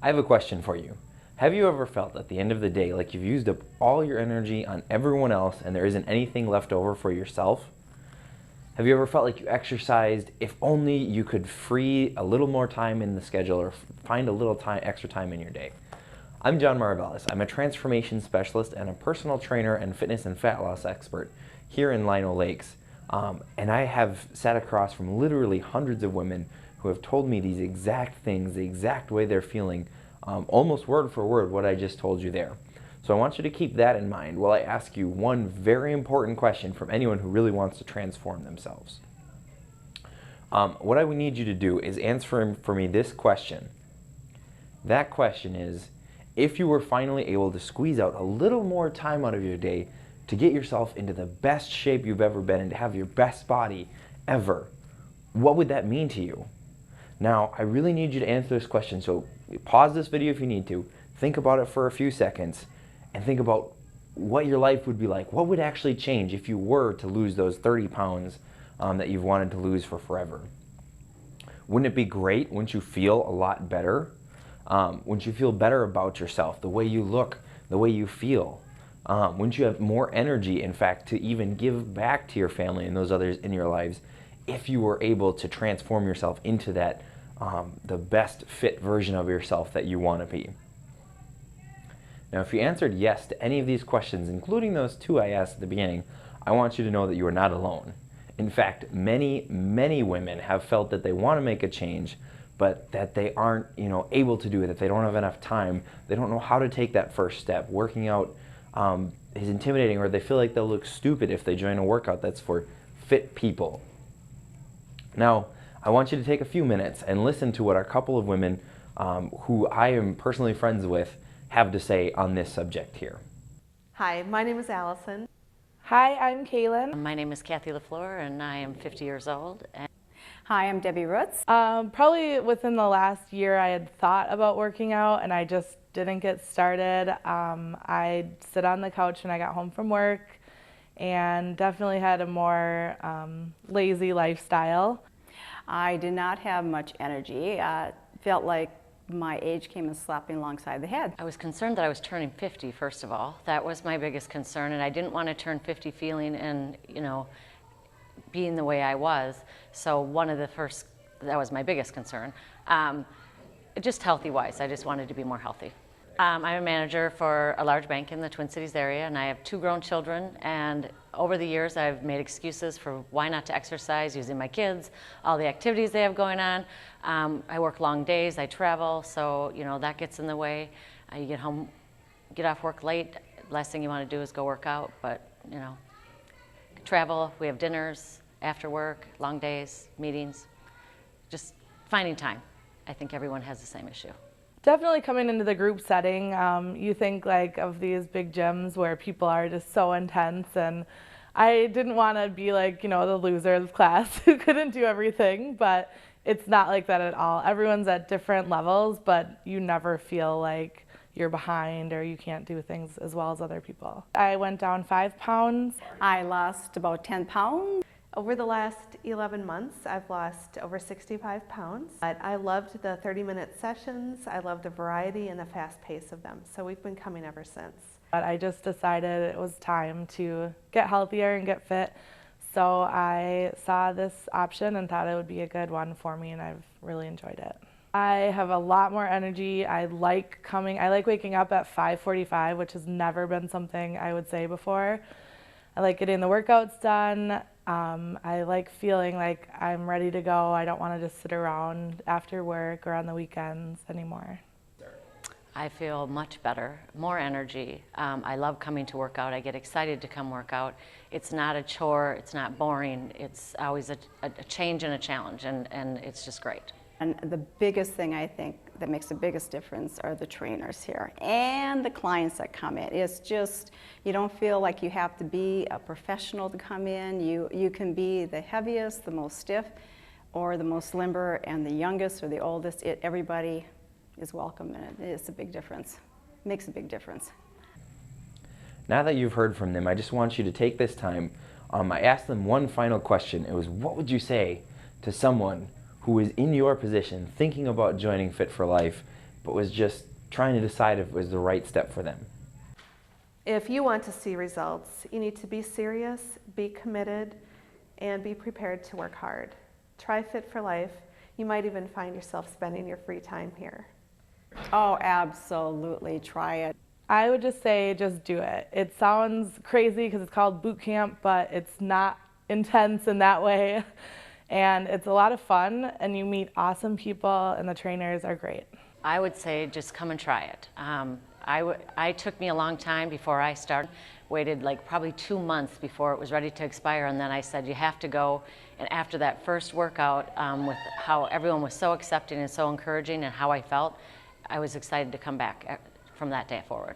I have a question for you. Have you ever felt at the end of the day like you've used up all your energy on everyone else and there isn't anything left over for yourself? Have you ever felt like you exercised if only you could free a little more time in the schedule or find a little extra time in your day? I'm John Marvellis. I'm a transformation specialist and a personal trainer and fitness and fat loss expert here in Lino Lakes. And I have sat across from literally hundreds of women who have told me these exact things, the exact way they're feeling, almost word for word what I just told you there. So I want you to keep that in mind while I ask you one very important question from anyone who really wants to transform themselves. What I would need you to do is answer for me this question. That question is, if you were finally able to squeeze out a little more time out of your day to get yourself into the best shape you've ever been and to have your best body ever, what would that mean to you? Now, I really need you to answer this question, so pause this video if you need to, think about it for a few seconds, and think about what your life would be like. What would actually change if you were to lose those 30 pounds that you've wanted to lose for forever? Wouldn't it be great? Wouldn't you feel a lot better? Wouldn't you feel better about yourself, the way you look, the way you feel? Wouldn't you have more energy, in fact, to even give back to your family and those others in your lives if you were able to transform yourself into that, the best fit version of yourself that you want to be? Now, if you answered yes to any of these questions, including those two I asked at the beginning, I want you to know that you are not alone. In fact, many, many women have felt that they want to make a change, but that they aren't, able to do it, that they don't have enough time, they don't know how to take that first step. Working out is intimidating, or they feel like they'll look stupid if they join a workout that's for fit people. Now, I want you to take a few minutes and listen to what a couple of women who I am personally friends with have to say on this subject here. Hi, my name is Allison. Hi, I'm Kaylin. My name is Kathy LaFleur and I am 50 years old. Hi, I'm Debbie Roots. Probably within the last year I had thought about working out and I just didn't get started. I'd sit on the couch when I got home from work and definitely had a more lazy lifestyle. I did not have much energy. Felt like my age came and slapped me alongside the head. I was concerned that I was turning 50, first of all. That was my biggest concern, and I didn't want to turn 50 feeling and, being the way I was. So that was my biggest concern. Just healthy-wise, I just wanted to be more healthy. I'm a manager for a large bank in the Twin Cities area, and I have 2 grown children, and over the years I've made excuses for why not to exercise, using my kids, all the activities they have going on. I work long days, I travel, so that gets in the way. You get home, get off work late, last thing you want to do is go work out, but travel, we have dinners, after work, long days, meetings, just finding time. I think everyone has the same issue. Definitely coming into the group setting, you think like of these big gyms where people are just so intense, and I didn't want to be like, the loser of class who couldn't do everything, but it's not like that at all. Everyone's at different levels, but you never feel like you're behind or you can't do things as well as other people. I went down 5 pounds. I lost about 10 pounds. Over the last 11 months, I've lost over 65 pounds. But I loved the 30-minute sessions. I loved the variety and the fast pace of them. So we've been coming ever since. But I just decided it was time to get healthier and get fit. So I saw this option and thought it would be a good one for me, and I've really enjoyed it. I have a lot more energy. I like waking up at 5:45, which has never been something I would say before. I like getting the workouts done. I like feeling like I'm ready to go. I don't want to just sit around after work or on the weekends anymore. I feel much better, more energy. I love coming to work out. I get excited to come work out. It's not a chore, it's not boring. It's always a change and a challenge, and it's just great. And the biggest thing I think that makes the biggest difference are the trainers here and the clients that come in. It's just, you don't feel like you have to be a professional to come in. You can be the heaviest, the most stiff, or the most limber, and the youngest or the oldest. Everybody is welcome, and it's a big difference. It makes a big difference. Now that you've heard from them, I just want you to take this time. I asked them one final question. It was, what would you say to someone who is in your position, thinking about joining Fit for Life, but was just trying to decide if it was the right step for them. If you want to see results, you need to be serious, be committed, and be prepared to work hard. Try Fit for Life. You might even find yourself spending your free time here. Oh, absolutely, try it. I would just say just do it. It sounds crazy because it's called Bootcamp, but it's not intense in that way. And it's a lot of fun, and you meet awesome people, and the trainers are great. I would say just come and try it. I took me a long time before I started, waited like probably 2 months before it was ready to expire, and then I said you have to go. And after that first workout, with how everyone was so accepting and so encouraging and how I felt, I was excited to come back from that day forward.